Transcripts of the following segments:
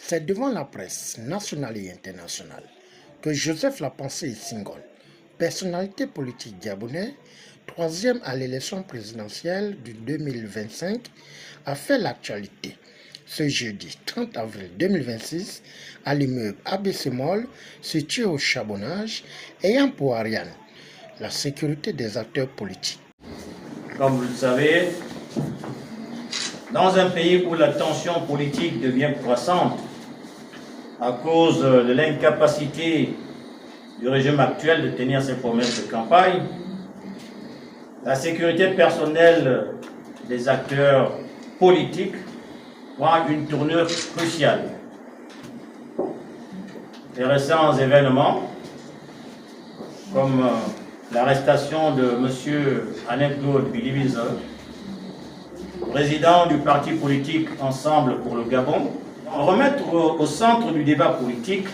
C'est devant la presse nationale et internationale que Joseph Lapensée Senghol, personnalité politique gabonaise, troisième à l'élection présidentielle du 2025, a fait l'actualité ce jeudi 30 avril 2026 à l'immeuble ABC Mall situé au Charbonnage, ayant pour Ariane la sécurité des acteurs politiques. Comme vous le savez, dans un pays où la tension politique devient croissante à cause de l'incapacité du régime actuel de tenir ses promesses de campagne, la sécurité personnelle des acteurs politiques prend une tournure cruciale. Les récents événements, comme l'arrestation de M. Alain-Claude Bilibize, président du parti politique Ensemble pour le Gabon, remettre au centre du débat politique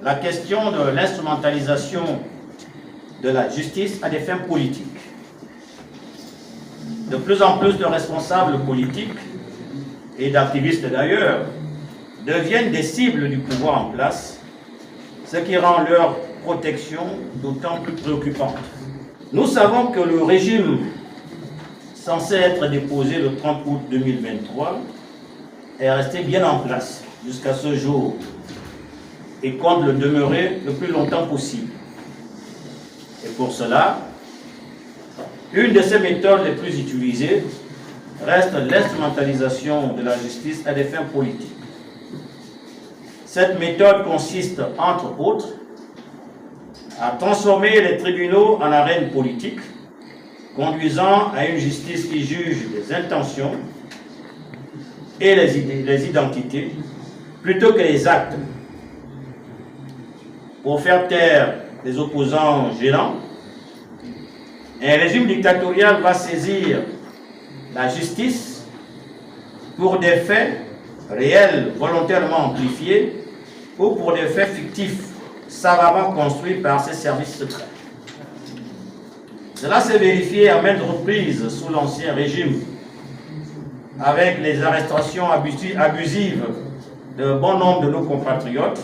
la question de l'instrumentalisation de la justice à des fins politiques. De plus en plus de responsables politiques et d'activistes d'ailleurs deviennent des cibles du pouvoir en place, ce qui rend leur protection d'autant plus préoccupante. Nous savons que le régime censé être déposé le 30 août 2023 est resté bien en place jusqu'à ce jour et compte le demeurer le plus longtemps possible. Et pour cela, une de ces méthodes les plus utilisées reste l'instrumentalisation de la justice à des fins politiques. Cette méthode consiste, entre autres, à transformer les tribunaux en arènes politiques, conduisant à une justice qui juge les intentions et les identités plutôt que les actes. Pour faire taire les opposants gênants, un régime dictatorial va saisir la justice pour des faits réels volontairement amplifiés ou pour des faits fictifs savamment construits par ses services secrets. Cela s'est vérifié à maintes reprises sous l'ancien régime, avec les arrestations abusives de bon nombre de nos compatriotes,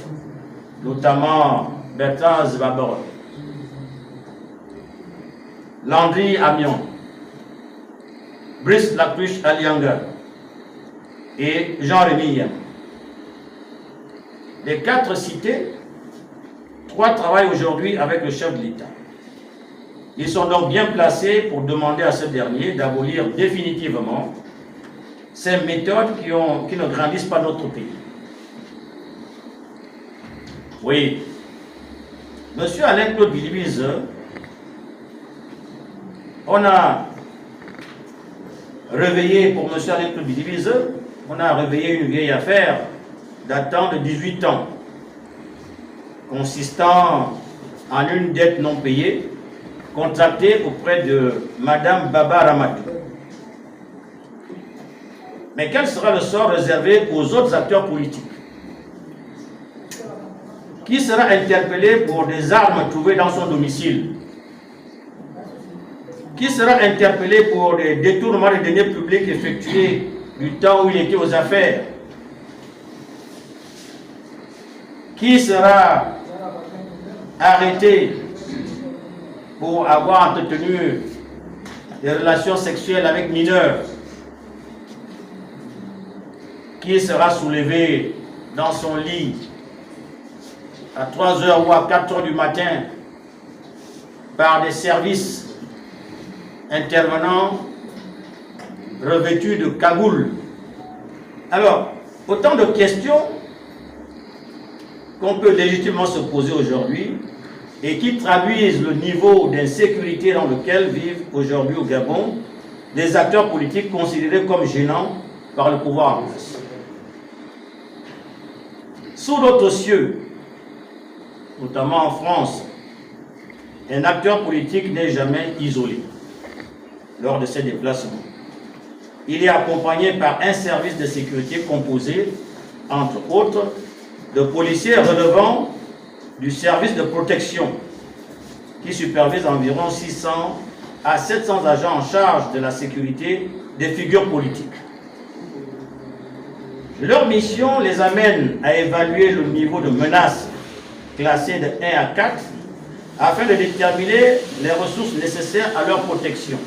notamment Bertrand Zbabor, Landry Amion, Brice Lacruche Alianga et Jean-Rémy Yem. Les quatre cités, 3 travaillent aujourd'hui avec le chef de l'État. Ils sont donc bien placés pour demander à ce dernier d'abolir définitivement ces méthodes qui ne grandissent pas notre pays. Oui, M. Alain-Claude Bilibize, on a réveillé, pour M. Alain-Claude Bilibize, on a réveillé une vieille affaire datant de 18 ans, consistant en une dette non payée contractée auprès de Mme Baba Ramadou. Mais quel sera le sort réservé aux autres acteurs politiques? Qui sera interpellé pour des armes trouvées dans son domicile? Qui sera interpellé pour des détournements de deniers publics effectués du temps où il était aux affaires? Qui sera arrêté pour avoir entretenu des relations sexuelles avec mineurs? Qui sera soulevé dans son lit à 3 h ou à 4 h du matin par des services intervenants revêtus de cagoules? Alors, autant de questions qu'on peut légitimement se poser aujourd'hui et qui traduisent le niveau d'insécurité dans lequel vivent aujourd'hui au Gabon des acteurs politiques considérés comme gênants par le pouvoir en place. Sous d'autres cieux, notamment en France, un acteur politique n'est jamais isolé lors de ses déplacements. Il est accompagné par un service de sécurité composé, entre autres, de policiers relevant du service de protection qui supervise environ 600 à 700 agents en charge de la sécurité des figures politiques. Leur mission les amène à évaluer le niveau de menace classé de 1 à 4 afin de déterminer les ressources nécessaires à leur protection.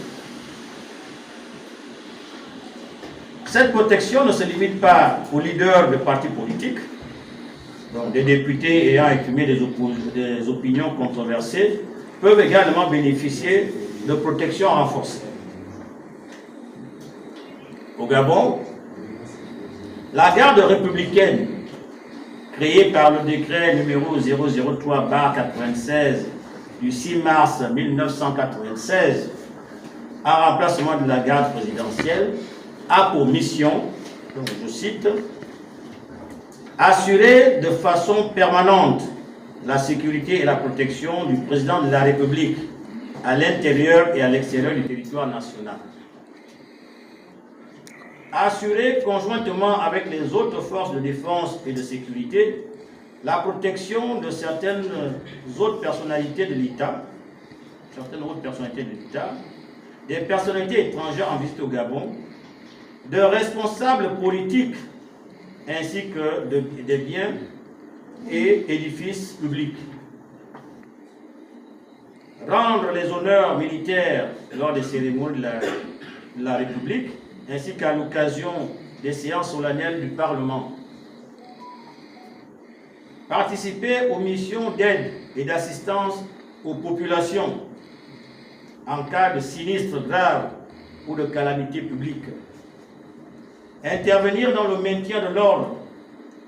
Cette protection ne se limite pas aux leaders de partis politiques, donc des députés ayant exprimé des opinions controversées peuvent également bénéficier de protection renforcée. Au Gabon, la garde républicaine, créée par le décret numéro 003/96 du 6 mars 1996, en remplacement de la garde présidentielle, a pour mission, donc je cite, assurer de façon permanente la sécurité et la protection du président de la République à l'intérieur et à l'extérieur du territoire national. Assurer conjointement avec les autres forces de défense et de sécurité la protection de certaines autres personnalités de l'État, des personnalités étrangères en visite au Gabon, de responsables politiques ainsi que des biens et édifices publics. Rendre les honneurs militaires lors des cérémonies de la République ainsi qu'à l'occasion des séances solennelles du Parlement. Participer aux missions d'aide et d'assistance aux populations en cas de sinistre grave ou de calamité publique. Intervenir dans le maintien de l'ordre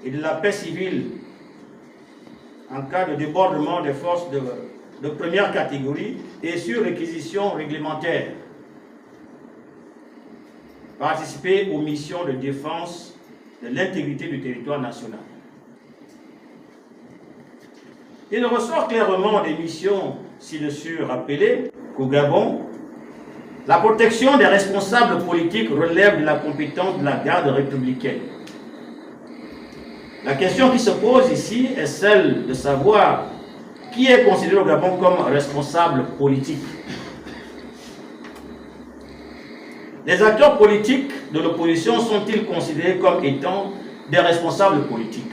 et de la paix civile en cas de débordement des forces de première catégorie et sur réquisition réglementaire. Participer aux missions de défense de l'intégrité du territoire national. Il ressort clairement des missions ci-dessus rappelées qu'au Gabon, la protection des responsables politiques relève de la compétence de la garde républicaine. La question qui se pose ici est celle de savoir qui est considéré au Gabon comme responsable politique. Les acteurs politiques de l'opposition sont-ils considérés comme étant des responsables politiques?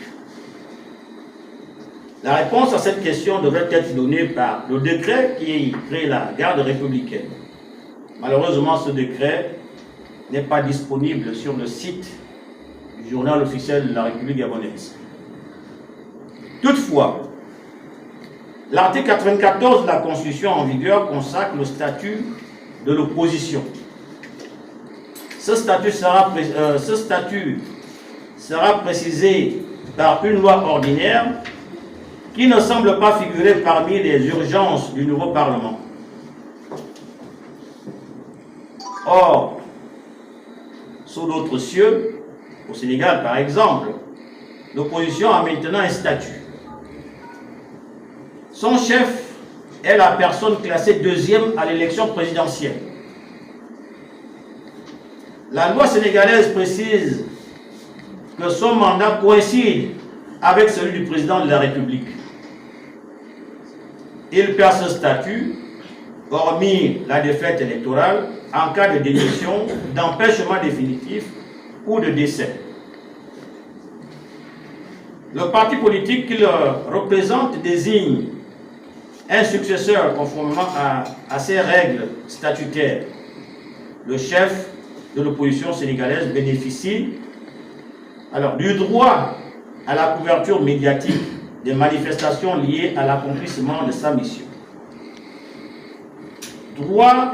La réponse à cette question devrait être donnée par le décret qui crée la garde républicaine. Malheureusement, ce décret n'est pas disponible sur le site du journal officiel de la République gabonaise. Toutefois, l'article 94 de la Constitution en vigueur consacre le statut de l'opposition. Ce statut sera précisé par une loi ordinaire qui ne semble pas figurer parmi les urgences du nouveau Parlement. Or, sous d'autres cieux, au Sénégal par exemple, l'opposition a maintenant un statut. Son chef est la personne classée deuxième à l'élection présidentielle. La loi sénégalaise précise que son mandat coïncide avec celui du président de la République. Il perd ce statut, hormis la défaite électorale, en cas de démission, d'empêchement définitif ou de décès. Le parti politique qu'il représente désigne un successeur conformément à ces règles statutaires. Le chef de l'opposition sénégalaise bénéficie alors du droit à la couverture médiatique des manifestations liées à l'accomplissement de sa mission. Droit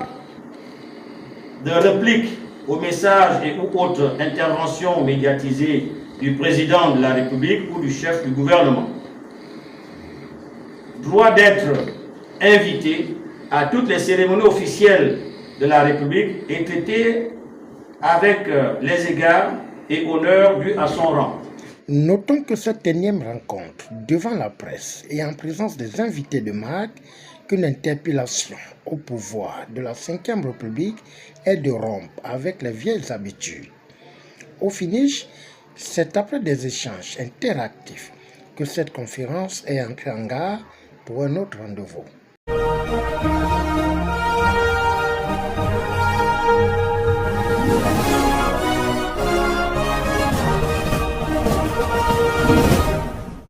de réplique aux messages et aux autres interventions médiatisées du président de la République ou du chef du gouvernement. Droit d'être invité à toutes les cérémonies officielles de la République et traité avec les égards et honneurs dus à son rang. Notons que cette énième rencontre devant la presse et en présence des invités de marque qu'une interpellation au pouvoir de la Ve République est de rompre avec les vieilles habitudes. Au finish, c'est après des échanges interactifs que cette conférence est entrée en gare pour un autre rendez-vous.